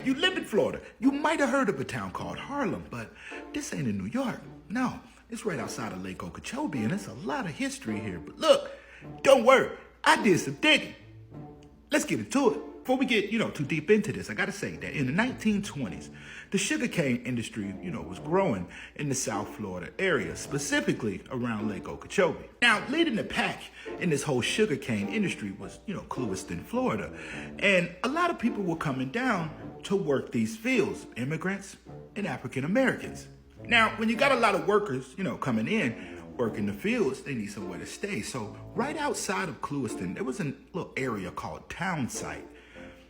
You live in Florida, you might have heard of a town called Harlem, but this ain't in New York. No, it's right outside of Lake Okeechobee, and there's a lot of history here. But look, don't worry, I did some digging. Let's get into it. Before we get, too deep into this, I gotta say that in the 1920s, the sugarcane industry, was growing in the South Florida area, specifically around Lake Okeechobee. Now, leading the pack in this whole sugarcane industry was, Clewiston, Florida. And a lot of people were coming down to work these fields, immigrants and African Americans. Now, when you got a lot of workers, coming in, working the fields, they need somewhere to stay. So right outside of Clewiston, there was a little area called Townsite.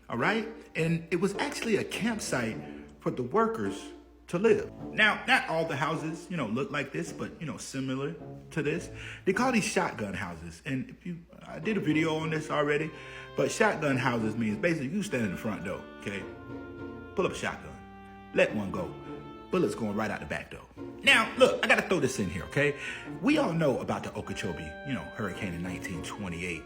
All right? And it was actually a campsite for the workers to live. Now, not all the houses, look like this, but, similar to this. They call these shotgun houses. And I did a video on this already, but shotgun houses means basically you stand in the front door, okay? Pull up a shotgun, let one go. Bullets going right out the back door. Now, look, I gotta throw this in here, okay? We all know about the Okeechobee, hurricane in 1928.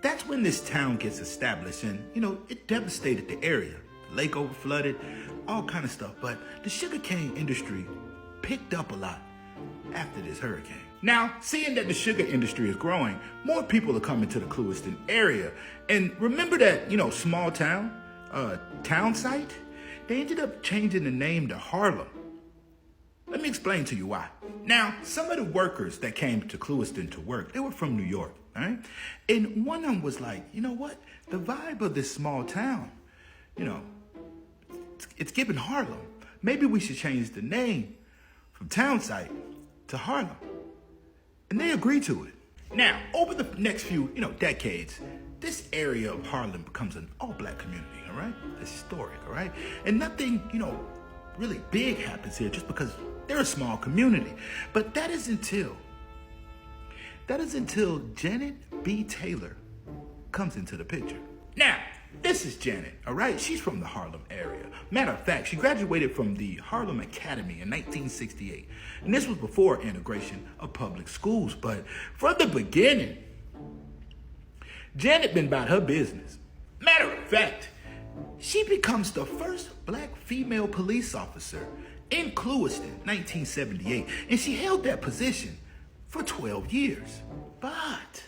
That's when this town gets established and, it devastated the area. The lake overflooded, all kind of stuff. But the sugarcane industry picked up a lot after this hurricane. Now, seeing that the sugar industry is growing, more people are coming to the Clewiston area. And remember that, small town, town site? They ended up changing the name to Harlem. Let me explain to you why. Now, some of the workers that came to Clewiston to work, they were from New York, all right? And one of them was like, you know what? The vibe of this small town, it's giving Harlem. Maybe we should change the name from Townsite to Harlem. And they agreed to it. Now, over the next few, decades, this area of Harlem becomes an all-black community, all right? It's historic, all right? And nothing, really big happens here just because they're a small community. But that is until Janet B. Taylor comes into the picture. Now, this is Janet, all right? She's from the Harlem area. Matter of fact, she graduated from the Harlem Academy in 1968. And this was before integration of public schools. But from the beginning, Janet been about her business. Matter of fact, she becomes the first black female police officer in Clewiston, 1978. And she held that position for 12 years. But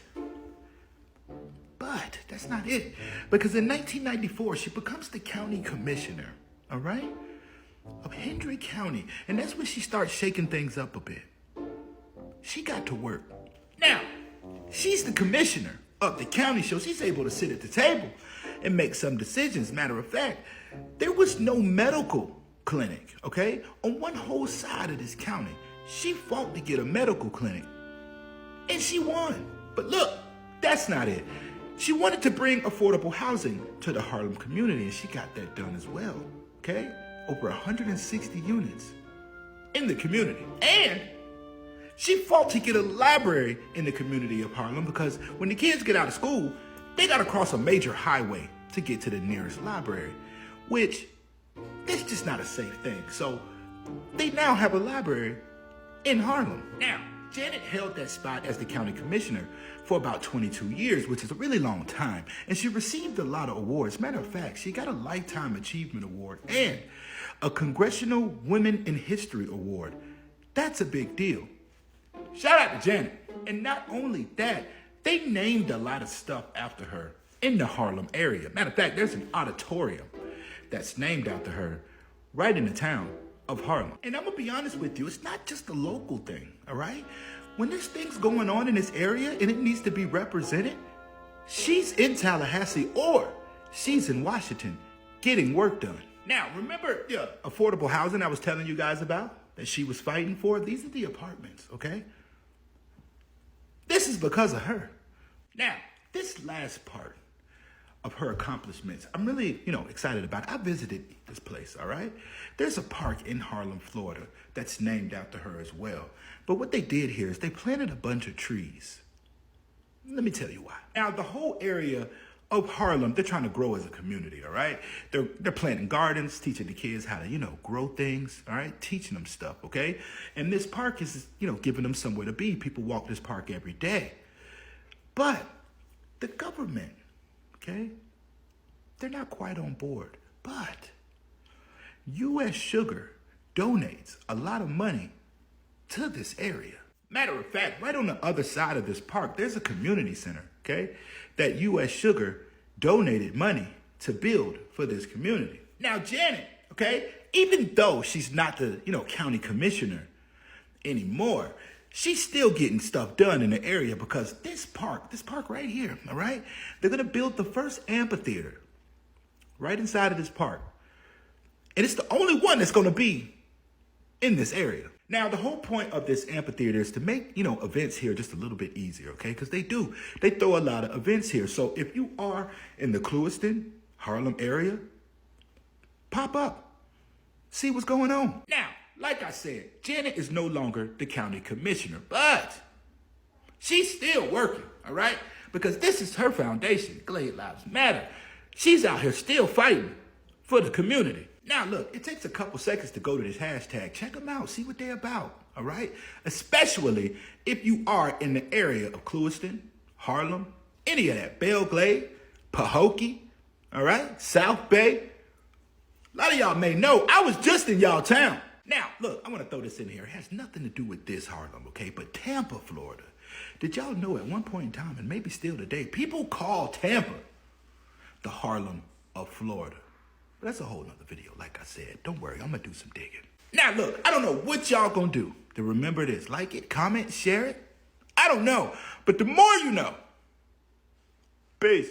that's not it. Because in 1994, she becomes the county commissioner, all right, of Hendry County. And that's when she starts shaking things up a bit. She got to work. Now, she's the commissioner of the county, so she's able to sit at the table and make some decisions. Matter of fact, there was no medical clinic, okay? On one whole side of this county, she fought to get a medical clinic, and she won. But look, that's not it. She wanted to bring affordable housing to the Harlem community, and she got that done as well, okay? Over 160 units in the community. And she fought to get a library in the community of Harlem because when the kids get out of school, they got to cross a major highway to get to the nearest library, which is just not a safe thing. So they now have a library in Harlem. Now, Janet held that spot as the county commissioner for about 22 years, which is a really long time. And she received a lot of awards. Matter of fact, she got a Lifetime Achievement Award and a Congressional Women in History Award. That's a big deal. Shout out to Janet. And not only that, they named a lot of stuff after her in the Harlem area. Matter of fact, there's an auditorium that's named after her right in the town of Harlem. And I'm gonna be honest with you, it's not just a local thing, all right? When there's things going on in this area and it needs to be represented, she's in Tallahassee or she's in Washington getting work done. Now, remember the affordable housing I was telling you guys about that she was fighting for? These are the apartments, okay? This is because of her. Now, this last part of her accomplishments, I'm really, excited about it. I visited this place, all right? There's a park in Harlem, Florida that's named after her as well. But what they did here is they planted a bunch of trees. Let me tell you why. Now, the whole area of Harlem, they're trying to grow as a community, all right? They're planting gardens, teaching the kids how to, grow things, all right? Teaching them stuff, okay? And this park is, giving them somewhere to be. People walk this park every day. But the government, okay, they're not quite on board. But U.S. Sugar donates a lot of money to this area. Matter of fact, right on the other side of this park, there's a community center, okay, that U.S. Sugar donated money to build for this community. Now, Janet, okay, even though she's not the, county commissioner anymore, she's still getting stuff done in the area because this park right here, all right, they're going to build the first amphitheater right inside of this park. And it's the only one that's going to be in this area. Now, the whole point of this amphitheater is to make, events here just a little bit easier, okay? Because they throw a lot of events here. So if you are in the Clewiston, Harlem area, pop up, see what's going on. Now, like I said, Janet is no longer the county commissioner, but she's still working, all right? Because this is her foundation, Glade Lives Matter. She's out here still fighting for the community. Now, look, it takes a couple seconds to go to this hashtag. Check them out. See what they're about, all right? Especially if you are in the area of Clewiston, Harlem, any of that, Belglade, Pahokee, all right? South Bay. A lot of y'all may know I was just in y'all town. Now, look, I want to throw this in here. It has nothing to do with this Harlem, okay? But Tampa, Florida. Did y'all know at one point in time, and maybe still today, people call Tampa the Harlem of Florida? But that's a whole nother video, like I said. Don't worry, I'm going to do some digging. Now, look, I don't know what y'all going to do to remember this. Like it, comment, share it. I don't know. But the more you know. Peace.